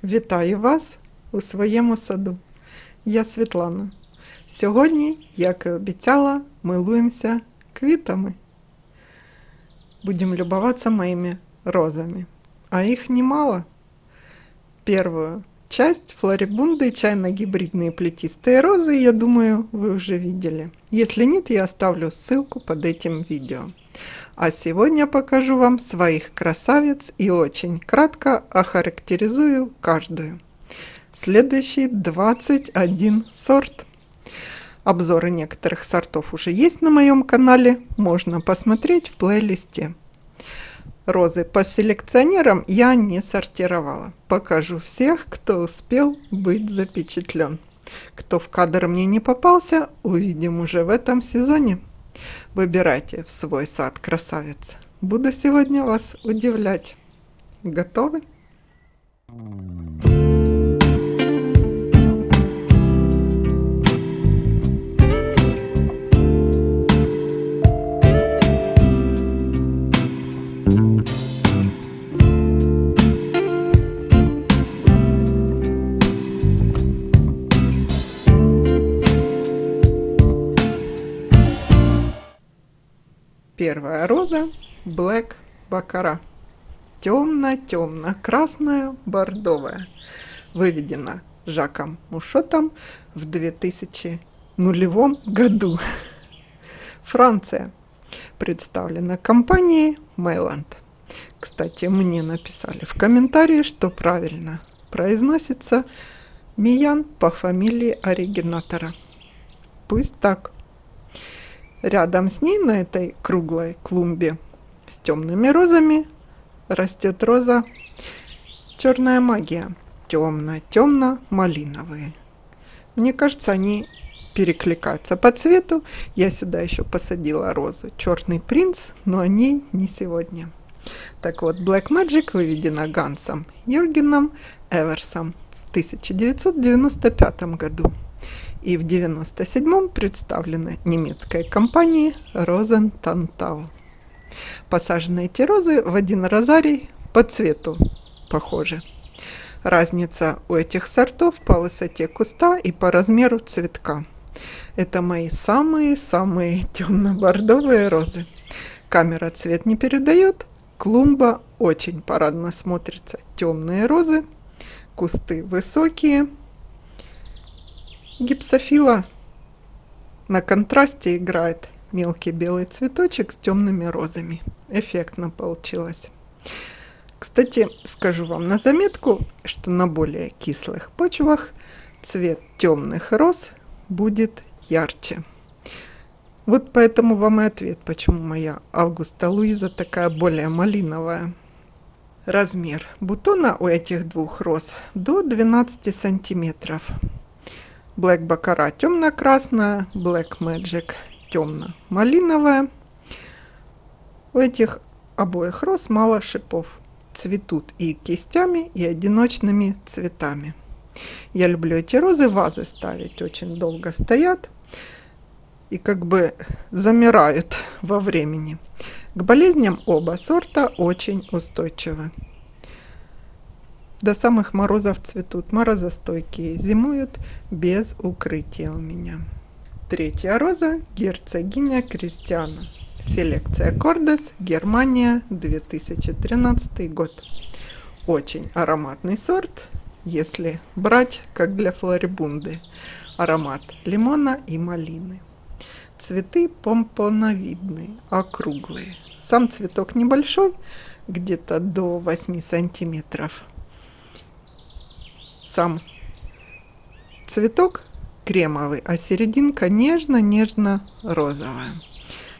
Вітаю вас у своєму саду. Я Світлана. Сьогодні, як і обіцяла, милуємося квітами. Будем любоваться моими розами. А их немало. Первую часть флорибунды чайно-гибридные плетистые розы, я думаю, вы уже видели. Если нет, я оставлю ссылку под этим видео. А сегодня покажу вам своих красавиц и очень кратко охарактеризую каждую. Следующий 21 сорт. Обзоры некоторых сортов уже есть на моем канале, можно посмотреть в плейлисте. Розы по селекционерам я не сортировала. Покажу всех, кто успел быть запечатлен. Кто в кадр мне не попался, увидим уже в этом сезоне. Выбирайте в свой сад красавиц. Буду сегодня вас удивлять. Готовы? Первая роза Black Baccarat. Темно-темно-красная, бордовая. Выведена Жаком Мушотом в 2000 году. Франция. Представлена компанией Mailand. Кстати, мне написали в комментарии, что правильно произносится Миян по фамилии оригинатора. Пусть так. Рядом с ней на этой круглой клумбе с темными розами растет роза Черная магия. Темно-темно-малиновые. Мне кажется, они перекликаются по цвету. Я сюда еще посадила розу Черный принц, но о ней не сегодня. Так вот, Black Magic выведена Гансом Юргеном Эверсом в 1995 году. И в 1997 представлены немецкой компанией Розентантал. Посажены эти розы в один розарий по цвету похожи. Разница у этих сортов по высоте куста и по размеру цветка. Это мои самые-самые темно-бордовые розы. Камера цвет не передает. Клумба очень парадно смотрится. Темные розы, кусты высокие. Гипсофила на контрасте играет мелкий белый цветочек с темными розами. Эффектно получилось. Кстати, скажу вам на заметку, что на более кислых почвах цвет темных роз будет ярче. Вот поэтому вам и ответ, почему моя Августа Луиза такая более малиновая. Размер бутона у этих двух роз до 12 сантиметров. Black Baccarat темно-красная, Black Magic темно-малиновая. У этих обоих роз мало шипов. Цветут и кистями, и одиночными цветами. Я люблю эти розы в вазы ставить, очень долго стоят и как бы замирают во времени. К болезням оба сорта очень устойчивы. До самых морозов цветут, морозостойкие, зимуют без укрытия у меня. Третья роза герцогиня Кристиана. Селекция Кордес, Германия, 2013 год. Очень ароматный сорт, если брать как для флорибунды. Аромат лимона и малины. Цветы помпоновидные, округлые. Сам цветок небольшой, где-то до 8 сантиметров. Сам цветок кремовый, а серединка нежно-нежно-розовая.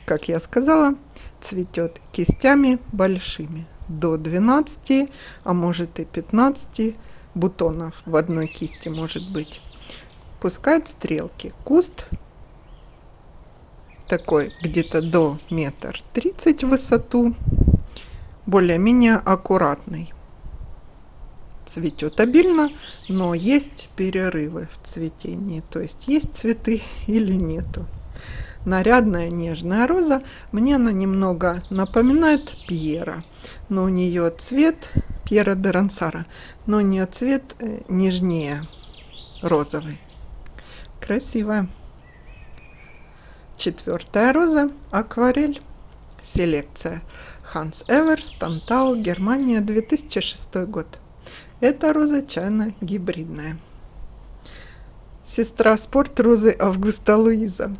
Как я сказала, цветет кистями большими, до 12, а может и 15 бутонов в одной кисти может быть. Пускает стрелки. Куст такой где-то до 1,30 м в высоту, более-менее аккуратный. Цветет обильно, но есть перерывы в цветении, то есть есть цветы или нету. Нарядная нежная роза, мне она немного напоминает Пьера, но у нее цвет Пьера де Рансара, но у нее цвет нежнее розовый. Красивая. 4-я роза акварель. Селекция Ханс Эверс, Тантау, Германия, 2006 год. Эта роза чайно-гибридная. Сестра спорт розы Августа Луиза.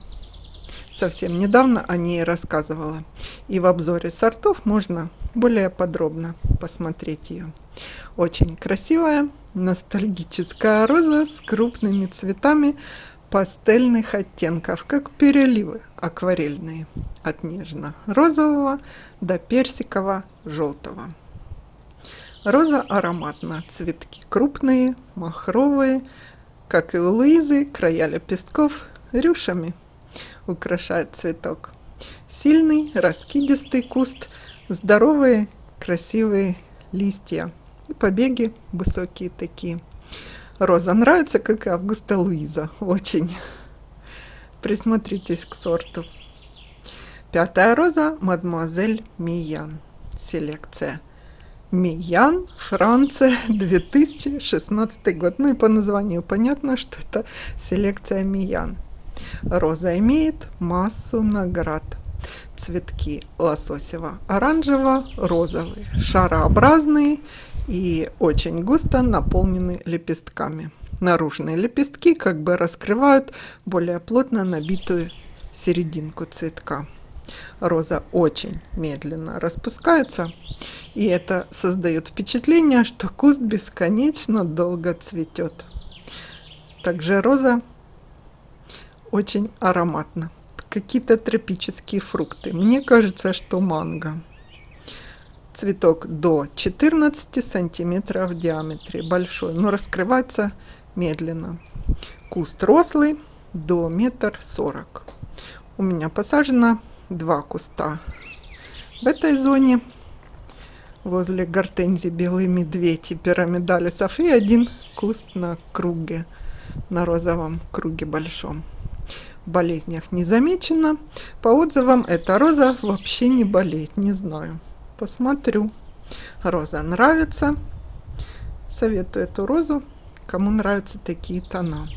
Совсем недавно о ней рассказывала. И в обзоре сортов можно более подробно посмотреть ее. Очень красивая, ностальгическая роза с крупными цветами пастельных оттенков, как переливы акварельные, от нежно-розового до персиково-желтого. Роза ароматна, цветки крупные, махровые, как и у Луизы, края лепестков рюшами украшает цветок. Сильный, раскидистый куст, здоровые, красивые листья и побеги высокие такие. Роза нравится, как и Августа Луиза, очень. Присмотритесь к сорту. 5-я роза Мадемуазель Миян. Селекция Миян, Франция, 2016 год. Ну и по названию понятно, что это селекция Миян. Роза имеет массу наград. Цветки лососево-оранжево-розовые, шарообразные и очень густо наполнены лепестками. Наружные лепестки как бы раскрывают более плотно набитую серединку цветка. Роза очень медленно распускается, и это создает впечатление, что куст бесконечно долго цветет. Также роза очень ароматна. Какие-то тропические фрукты. Мне кажется, что манго. Цветок до 14 сантиметров в диаметре, большой, но раскрывается медленно. Куст рослый, до 1,40 м. У меня посажено 2 куста в этой зоне, возле гортензии белый медведь и пирамидалисов, и 1 куст на круге, на розовом круге большом. В болезнях не замечено. По отзывам, эта роза вообще не болеет, не знаю. Посмотрю. Роза нравится. Советую эту розу, кому нравятся такие тона.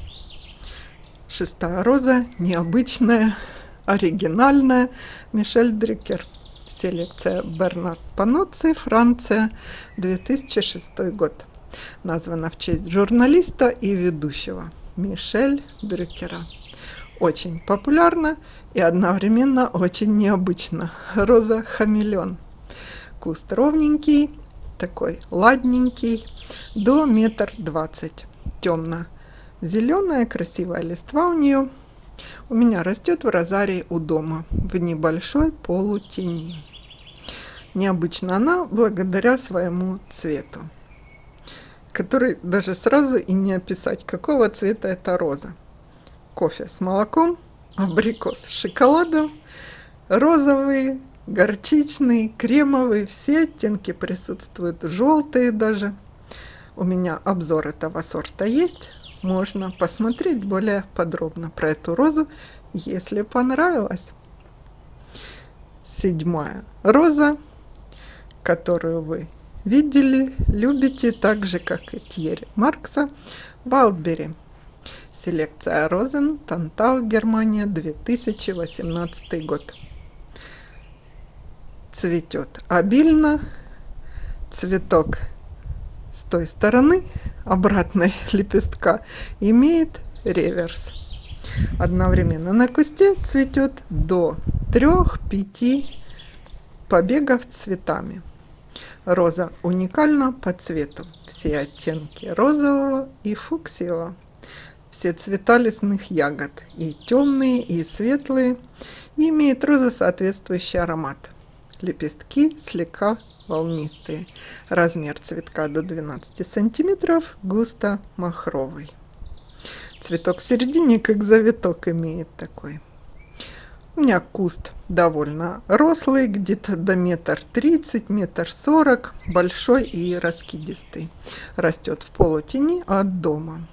6-я роза необычная, оригинальная. Мишель Дрюкер. Селекция Бернард Паноцци, Франция, 2006 год. Названа в честь журналиста и ведущего Мишель Дрюкера. Очень популярна и одновременно очень необычно. Роза хамелеон. Куст ровненький, такой ладненький, до 1,20 м. Темно-зеленая, красивая листва у нее. У меня растет в розарии у дома, в небольшой полутени. Необычна она благодаря своему цвету, который даже сразу и не описать, какого цвета эта роза. Кофе с молоком, абрикос с шоколадом, розовые, горчичные, кремовые, все оттенки присутствуют, желтые даже. У меня обзор этого сорта есть, можно посмотреть более подробно про эту розу, если понравилось. 7-я роза, которую вы видели, любите так же, как и Тьерри Маркса, Вайлдберри. Селекция Розен, Тантау, Германия, 2018 год. Цветет обильно. Цветок с той стороны, обратной лепестка, имеет реверс. Одновременно на кусте цветет до 3-5 побегов цветами. Роза уникальна по цвету. Все оттенки розового и фуксиевого. Все цвета лесных ягод, и темные, и светлые, и имеет роза соответствующий аромат. Лепестки слегка волнистые. Размер цветка до 12 сантиметров, густо махровый. Цветок в середине, как завиток, имеет такой. У меня куст довольно рослый, где-то до 1,30 м, 1,40 м, большой и раскидистый. Растет в полутени от дома.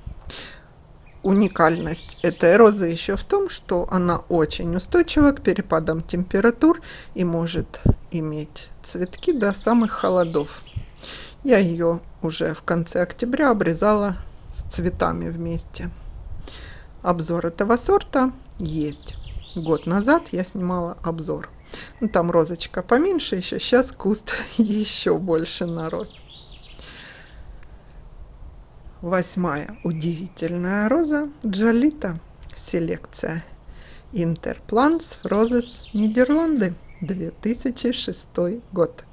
Уникальность этой розы еще в том, что она очень устойчива к перепадам температур и может иметь цветки до самых холодов. Я ее уже в конце октября обрезала с цветами вместе. Обзор этого сорта есть. Год назад я снимала обзор. Ну, там розочка поменьше еще, сейчас куст еще больше нарос. 8-я удивительная роза Джолита. Селекция Интерпланс Розес Нидерланды, 2006 год.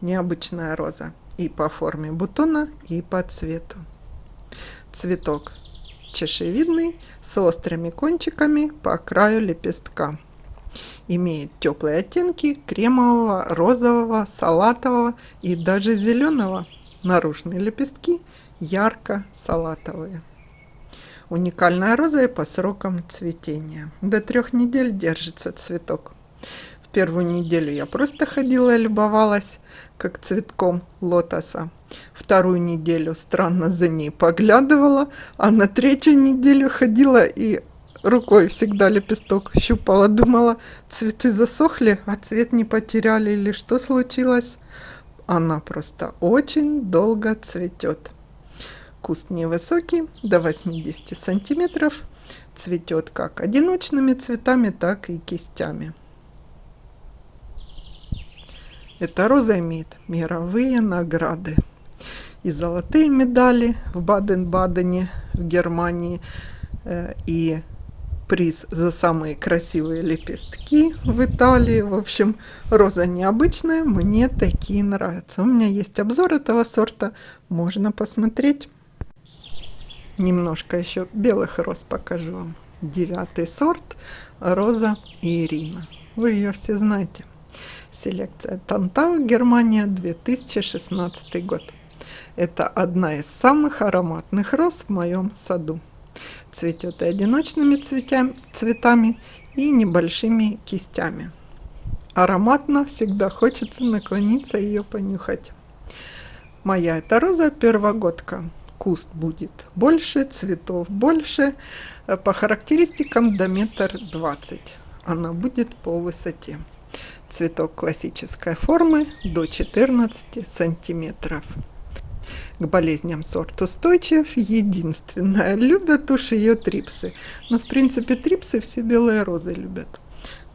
Необычная роза и по форме бутона, и по цвету. Цветок чашевидный, с острыми кончиками по краю лепестка. Имеет теплые оттенки кремового, розового, салатового и даже зеленого. Наружные лепестки ярко-салатовые. Уникальная роза и по срокам цветения. До 3 недель держится цветок. В первую неделю я просто ходила и любовалась, как цветком лотоса. Вторую неделю странно за ней поглядывала, а на 3-ю неделю ходила и рукой всегда лепесток щупала. Думала, цветы засохли, а цвет не потеряли или что случилось. Она просто очень долго цветет. Куст невысокий, до 80 сантиметров. Цветет как одиночными цветами, так и кистями. Эта роза имеет мировые награды. И золотые медали в Баден-Бадене, в Германии, и приз за самые красивые лепестки в Италии. В общем, роза необычная, мне такие нравятся. У меня есть обзор этого сорта, можно посмотреть. Немножко еще белых роз покажу вам. 9-й сорт роза Ирина. Вы ее все знаете. Селекция Тантау, Германия, 2016 год. Это одна из самых ароматных роз в моем саду. Цветет и одиночными цветами, и небольшими кистями. Ароматно, всегда хочется наклониться и ее понюхать. Моя эта роза первогодка. Куст будет больше, цветов больше. По характеристикам до 1,20 м. Она будет по высоте. Цветок классической формы до 14 сантиметров. К болезням сорт устойчив. Единственное, любят уж ее трипсы. Но в принципе трипсы все белые розы любят.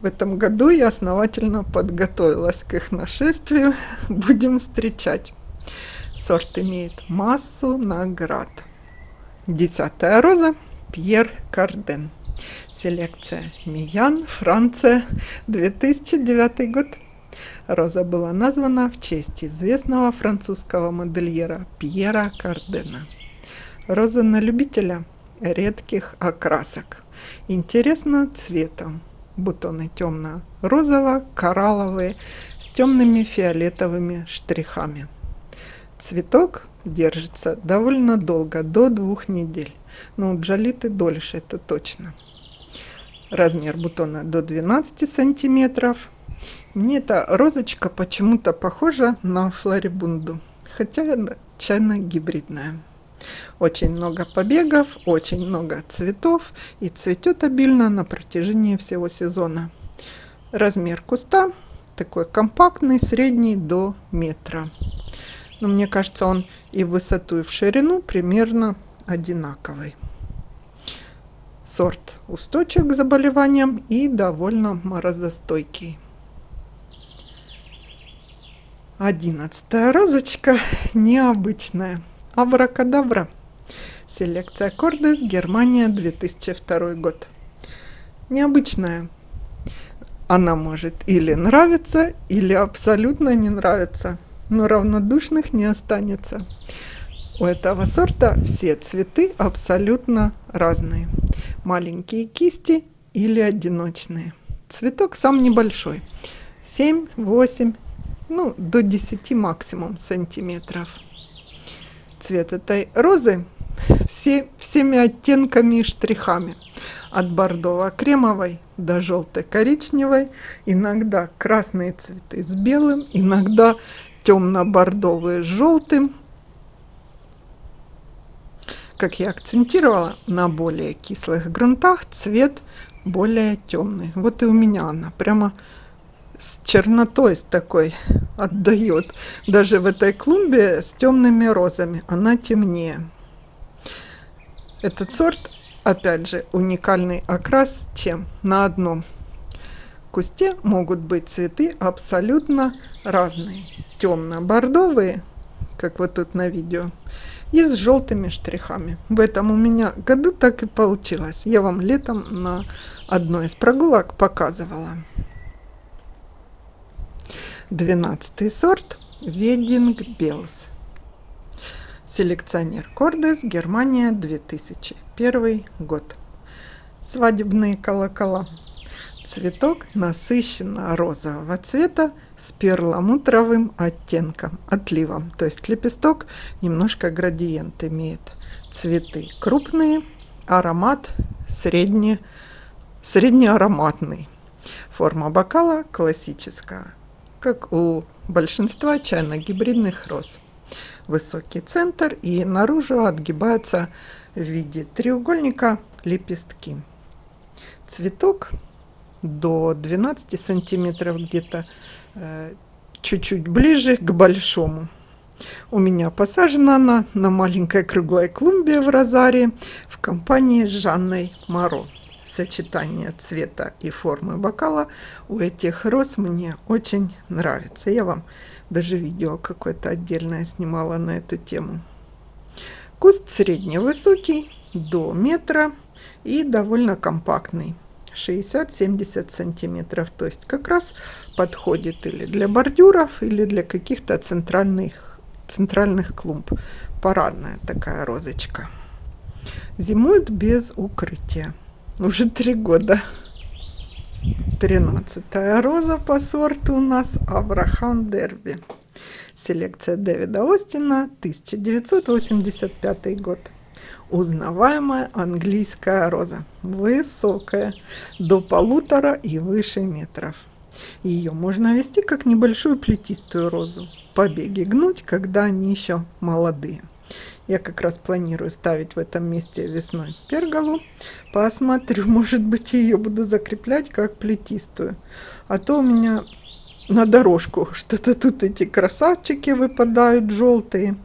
В этом году я основательно подготовилась к их нашествию. Будем встречать. Сорт имеет массу наград. 10-я роза Пьер Карден. Селекция Миян, Франция, 2009 год. Роза была названа в честь известного французского модельера Пьера Кардена. Роза на любителя редких окрасок. Интересно цветом. Бутоны темно-розово-коралловые с темными фиолетовыми штрихами. Цветок держится довольно долго, до 2 недель. Но у Джолиты дольше, это точно. Размер бутона до 12 сантиметров. Мне эта розочка почему-то похожа на флорибунду, хотя она чайно-гибридная. Очень много побегов, очень много цветов и цветет обильно на протяжении всего сезона. Размер куста такой компактный, средний до метра. Но мне кажется, он и в высоту, и в ширину примерно одинаковый. Сорт устойчив к заболеваниям и довольно морозостойкий. 11-я розочка необычная. Абракадабра. Селекция Кордес, Германия, 2002 год. Необычная. Она может или нравиться, или абсолютно не нравиться. Но равнодушных не останется. У этого сорта все цветы абсолютно разные. Маленькие кисти или одиночные. Цветок сам небольшой. 7-8, ну, до 10 максимум сантиметров. Цвет этой розы всеми оттенками и штрихами. От бордово-кремовой до желто-коричневой. Иногда красные цветы с белым, иногда темно-бордовые с желтым. Как я акцентировала, на более кислых грунтах цвет более темный. Вот и у меня она прямо с чернотой с такой отдает. Даже в этой клумбе с темными розами она темнее. Этот сорт, опять же, уникальный окрас, чем на одном кусте могут быть цветы абсолютно разные. Темно-бордовые, как вот тут на видео, и с желтыми штрихами. В этом у меня году так и получилось. Я вам летом на одной из прогулок показывала. 12-й сорт Wedding Bells. Селекционер Кордес, Германия, 2001 год. Свадебные колокола. Цветок насыщенно-розового цвета с перламутровым оттенком, отливом. То есть лепесток немножко градиент имеет. Цветы крупные, аромат среднеароматный. Форма бокала классическая, как у большинства чайно-гибридных роз. Высокий центр и наружу отгибаются в виде треугольника лепестки. Цветок до 12 сантиметров, где-то чуть-чуть ближе к большому. У меня посажена она на маленькой круглой клумбе в розарии в компании с Жанной Моро. Сочетание цвета и формы бокала у этих роз мне очень нравится. Я вам даже видео какое-то отдельное снимала на эту тему. Куст средневысокий, до метра и довольно компактный. 60-70 сантиметров. То есть как раз подходит или для бордюров, или для каких-то центральных клумб. Парадная такая розочка. Зимует без укрытия. Уже 3 года. 13-я роза по сорту у нас Абрахам Дерби. Селекция Дэвида Остина, 1985 год. Узнаваемая английская роза. Высокая, до 1,5 и выше метров. Ее можно вести как небольшую плетистую розу. Побеги гнуть, когда они еще молодые. Я как раз планирую ставить в этом месте весной перголу. Посмотрю, может быть, ее буду закреплять как плетистую. А то у меня на дорожку что-то тут эти красавчики выпадают желтые.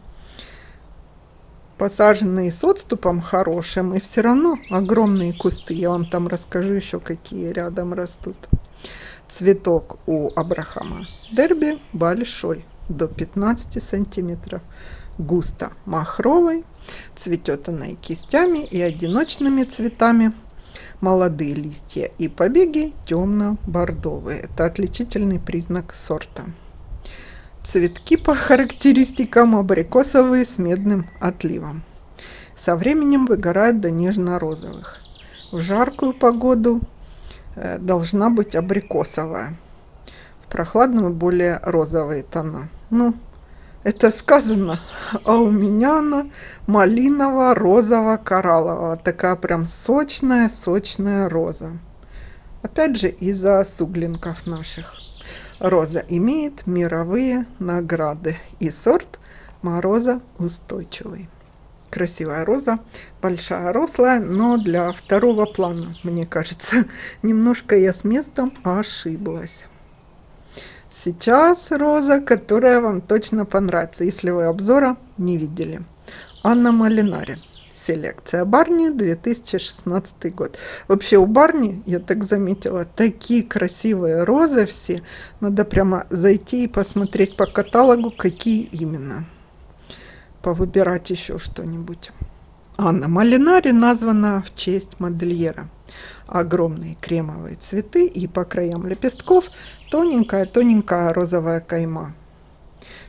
Посаженные с отступом хорошим, и все равно огромные кусты. Я вам там расскажу еще, какие рядом растут. Цветок у Абрахама Дерби большой, до 15 сантиметров. Густо махровый, цветет она и кистями, и одиночными цветами. Молодые листья и побеги темно-бордовые. Это отличительный признак сорта. Цветки по характеристикам абрикосовые с медным отливом. Со временем выгорают до нежно-розовых. В жаркую погоду должна быть абрикосовая. В прохладную более розовые тона. Ну, это сказано, а у меня она малиново-розово-коралловая. Такая прям сочная роза. Опять же из-за суглинков наших. Роза имеет мировые награды. И сорт морозоустойчивый. Красивая роза, большая, рослая, но для второго плана, мне кажется. Немножко я с местом ошиблась. Сейчас роза, которая вам точно понравится, если вы обзора не видели. Анна Малинари. Селекция Барни, 2016 год. Вообще у Барни, я так заметила, такие красивые розы все. Надо прямо зайти и посмотреть по каталогу, какие именно. Повыбирать еще что-нибудь. Анна Малинари названа в честь модельера. Огромные кремовые цветы и по краям лепестков тоненькая розовая кайма.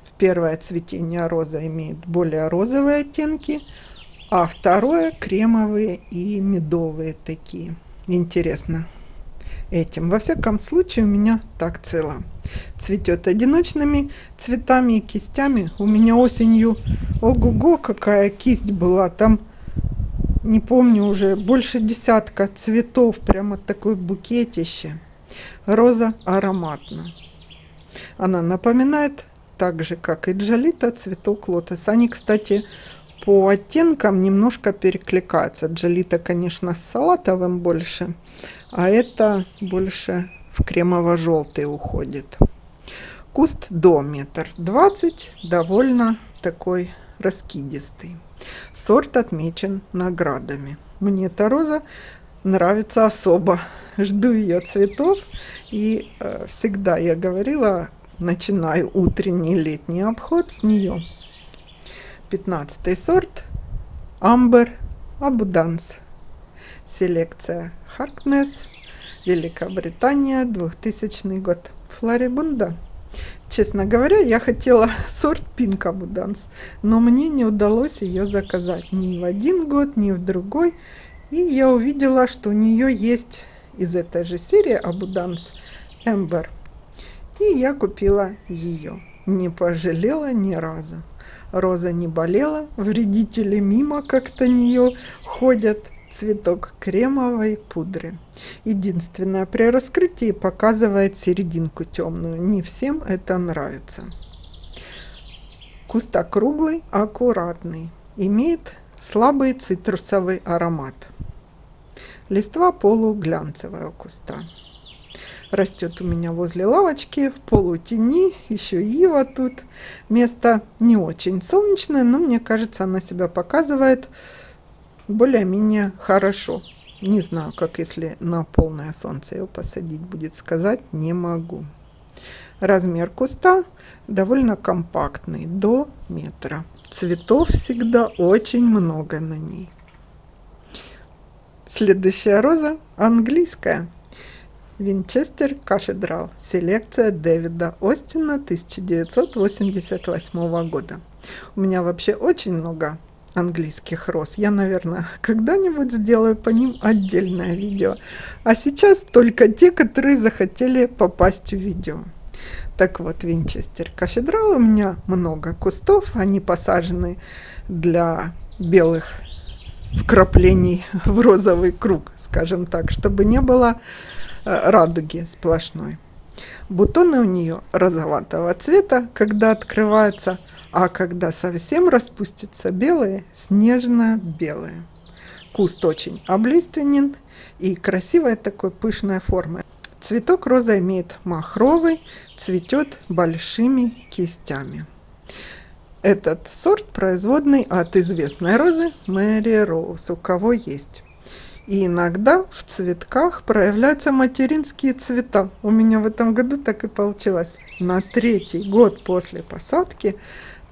В первое цветение роза имеет более розовые оттенки, а второе кремовые и медовые такие. Интересно этим. Во всяком случае, у меня так цело. Цветет одиночными цветами и кистями. У меня осенью, ого-го, какая кисть была. Там, не помню уже, больше десятка цветов. Прямо такое букетище. Роза ароматна. Она напоминает, так же, как и Джолита, цветок лотоса. Они, кстати, по оттенкам немножко перекликаются. Джолита, конечно, с салатовым больше, а это больше в кремово-желтый уходит. Куст до 1,20 м, довольно такой раскидистый. Сорт отмечен наградами. Мне эта роза нравится особо. Жду ее цветов. И всегда я говорила, начинаю утренний летний обход с нее. 15-й сорт Amber Abundance. Селекция Harkness, Великобритания, 2000 год. Флорибунда. Честно говоря, я хотела сорт Pink Abundance, но мне не удалось ее заказать ни в один год, ни в другой. И я увидела, что у нее есть из этой же серии Abundance Amber. И я купила ее. Не пожалела ни разу. Роза не болела, вредители мимо как-то нее ходят. Цветок кремовой пудры. Единственное, при раскрытии показывает серединку темную. Не всем это нравится. Куст округлый, аккуратный. Имеет слабый цитрусовый аромат. Листва полуглянцевая у куста. Растет у меня возле лавочки, в полутени, еще ива тут. Место не очень солнечное, но мне кажется, она себя показывает более-менее хорошо. Не знаю, как если на полное солнце ее посадить будет, сказать не могу. Размер куста довольно компактный, до метра. Цветов всегда очень много на ней. Следующая роза английская. Винчестер Кафедрал. Селекция Дэвида Остина 1988 года. У меня вообще очень много английских роз. Я, наверное, когда-нибудь сделаю по ним отдельное видео. А сейчас только те, которые захотели попасть в видео. Так вот, Винчестер Кафедрал. У меня много кустов. Они посажены для белых вкраплений в розовый круг, скажем так, чтобы не было радуги сплошной. Бутоны у нее розоватого цвета, когда открываются, а когда совсем распустятся, белые, снежно-белые. Куст очень облиственен и красивой такой пышной формы. Цветок роза имеет махровый, цветет большими кистями. Этот сорт производный от известной розы Мэри Роуз, у кого есть. И иногда в цветках проявляются материнские цвета. У меня в этом году так и получилось. На 3-й год после посадки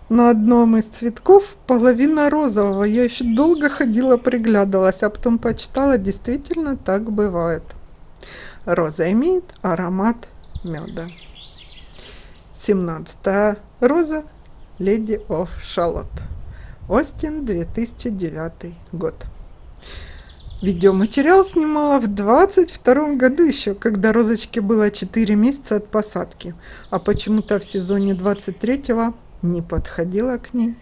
на одном из цветков половина розового. Я еще долго ходила, приглядывалась, а потом почитала, действительно так бывает. Роза имеет аромат меда. 17-я роза Lady of Shalott. Остин, 2009 год. Видеоматериал снимала в 22 году еще, когда розочке было 4 месяца от посадки. А почему-то в сезоне 23-го не подходила к ней.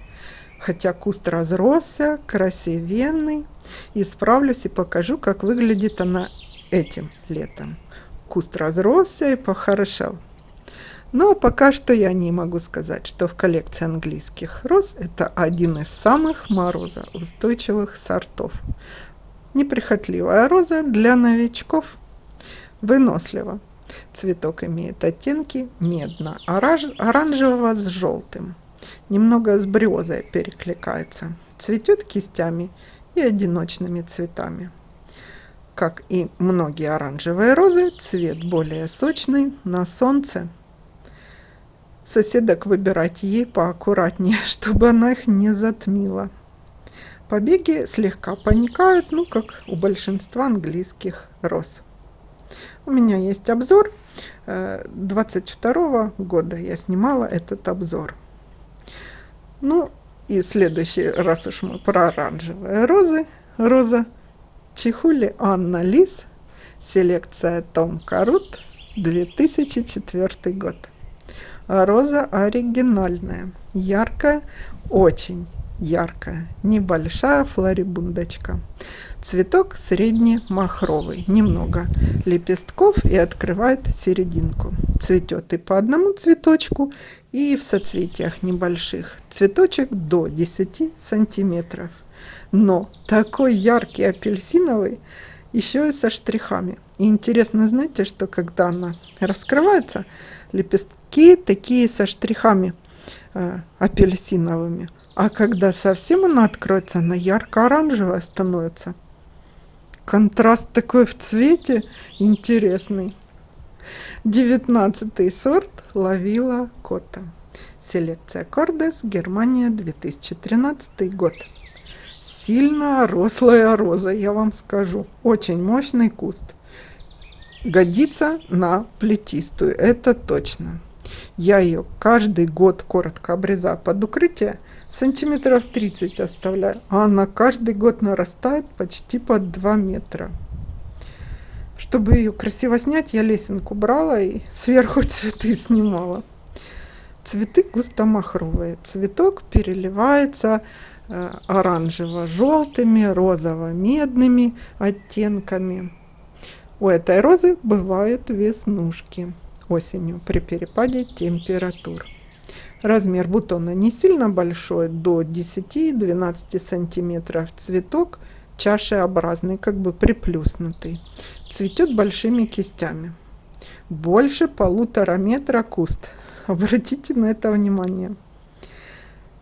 Хотя куст разросся, красивенный. Исправлюсь и покажу, как выглядит она этим летом. Куст разросся и похорошел. Но пока что я не могу сказать, что в коллекции английских роз это один из самых морозоустойчивых сортов. Неприхотливая роза для новичков. Вынослива. Цветок имеет оттенки медно-оранжевого с желтым. Немного с березой перекликается. Цветет кистями и одиночными цветами. Как и многие оранжевые розы, цвет более сочный на солнце. Соседок выбирать ей поаккуратнее, чтобы она их не затмила. Побеги слегка поникают, ну, как у большинства английских роз. У меня есть обзор 22 года. Я снимала этот обзор. Ну, и следующий раз уж мы про оранжевые розы. Роза Чихули Анна Лис. Селекция Том Карут, 2004 год. Роза оригинальная, яркая, очень яркая, небольшая флорибундочка. Цветок средне-махровый, немного лепестков и открывает серединку. Цветет и по одному цветочку, и в соцветиях небольших. Цветочек до 10 сантиметров. Но такой яркий апельсиновый, еще и со штрихами. И интересно, знаете, что когда она раскрывается, лепестки такие со штрихами апельсиновыми. А когда совсем она откроется, она ярко-оранжевая становится. Контраст такой в цвете интересный. 19-й сорт Ловила Кота. Селекция Кордес, Германия, 2013 год. Сильно рослая роза, я вам скажу. Очень мощный куст. Годится на плетистую, это точно. Я ее каждый год коротко обрезаю под укрытие, сантиметров 30 оставляю, а она каждый год нарастает почти под 2 метра. Чтобы ее красиво снять, я лесенку брала и сверху цветы снимала. Цветы густо-махровые. Цветок переливается оранжево-желтыми, розово-медными оттенками. У этой розы бывают веснушки осенью при перепаде температур. Размер бутона не сильно большой, до 10-12 сантиметров. Цветок чашеобразный, как бы приплюснутый. Цветет большими кистями. Больше 1,5 метра куст. Обратите на это внимание.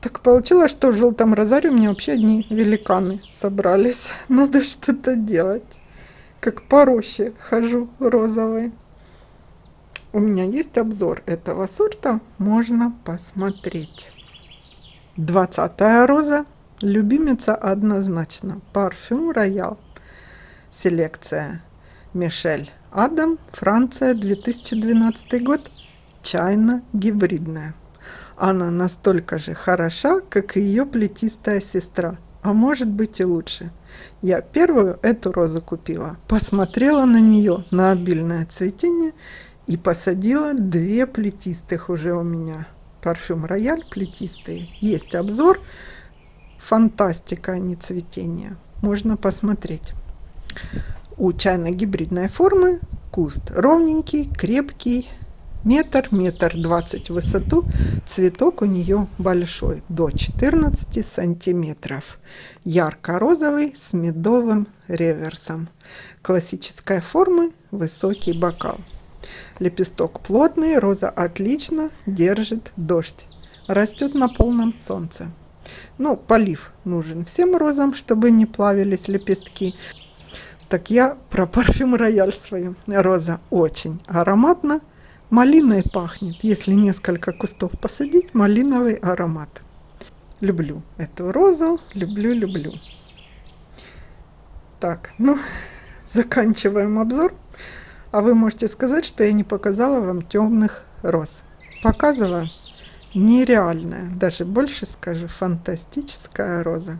Так получилось, что в желтом розаре у меня вообще одни великаны собрались. Надо что-то делать. Как по роще хожу розовой. У меня есть обзор этого сорта, можно посмотреть. 20-я роза. Любимица однозначно. Парфюм Роял. Селекция Мишель Адам, Франция, 2012 год. Чайно-гибридная. Она настолько же хороша, как и ее плетистая сестра, а может быть и лучше. Я первую эту розу купила, посмотрела на нее, на обильное цветение, и посадила 2 плетистых уже у меня. Парфюм Рояль плетистые. Есть обзор. Фантастика, а не цветение. Можно посмотреть. У чайно-гибридной формы куст ровненький, крепкий, метр 20 в высоту. Цветок у нее большой, до 14 сантиметров. Ярко-розовый с медовым реверсом. Классической формы, высокий бокал. Лепесток плотный, роза отлично держит дождь. Растет на полном солнце. Ну, полив нужен всем розам, чтобы не плавились лепестки. Так я про парфюм Рояль свою. Роза очень ароматна. Малиной пахнет. Если несколько кустов посадить, малиновый аромат. Люблю эту розу. Люблю. Так, ну, заканчиваем обзор. А вы можете сказать, что я не показала вам темных роз. Показываю. Нереальная, даже больше скажу, фантастическая роза.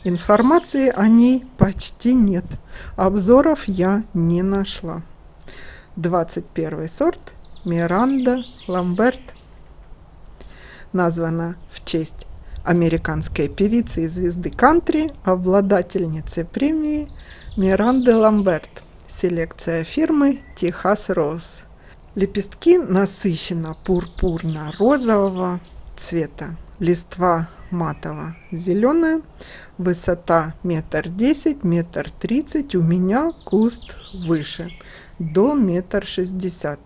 Информации о ней почти нет. Обзоров я не нашла. 21 сорт Миранда Ламберт. Названа в честь американской певицы и звезды кантри, обладательницы премии Миранды Ламберт. Селекция фирмы Техас Роуз. Лепестки насыщенно пурпурно-розового цвета. Листва матово-зеленая. Высота 1,10 м, 1,30 м. У меня куст выше, до 1,60 м.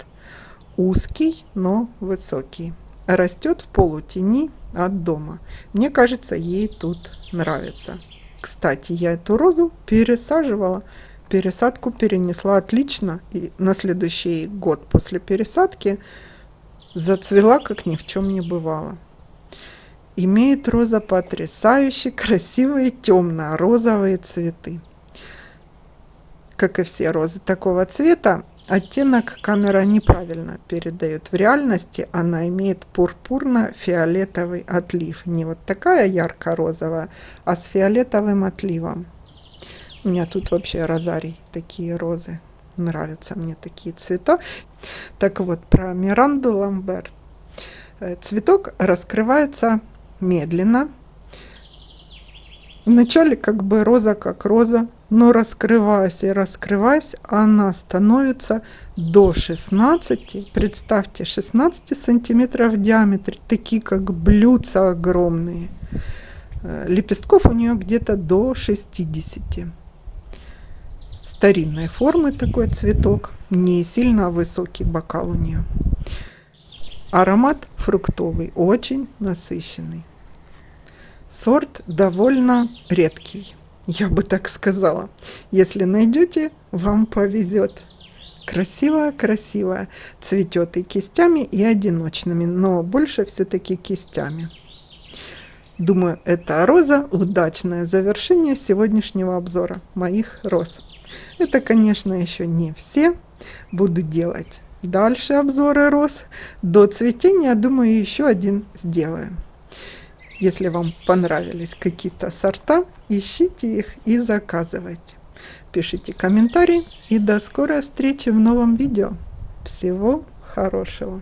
Узкий, но высокий. Растет в полутени от дома. Мне кажется, ей тут нравится. Кстати, я эту розу пересаживала. Пересадку перенесла отлично, и на следующий год после пересадки зацвела, как ни в чем не бывало. Имеет роза потрясающе красивые темно-розовые цветы. Как и все розы такого цвета, оттенок камера неправильно передает. В реальности она имеет пурпурно-фиолетовый отлив. Не вот такая ярко-розовая, а с фиолетовым отливом. У меня тут вообще розарий, такие розы. Нравятся мне такие цвета. Так вот, про Миранду Ламберт. Цветок раскрывается медленно. Вначале как бы роза как роза, но раскрываясь и раскрываясь, она становится до 16, представьте, 16 сантиметров в диаметре, такие как блюдца огромные. Лепестков у нее где-то до 60. старинной формы такой цветок, не сильно высокий бокал у нее. Аромат фруктовый, очень насыщенный. Сорт довольно редкий, я бы так сказала. Если найдете, вам повезет. Красивая, цветет и кистями, и одиночными, но больше все-таки кистями. Думаю, эта роза – удачное завершение сегодняшнего обзора моих роз. Это, конечно, еще не все. Буду делать дальше обзоры роз. До цветения, думаю, еще один сделаем. Если вам понравились какие-то сорта, ищите их и заказывайте. Пишите комментарии и до скорой встречи в новом видео. Всего хорошего!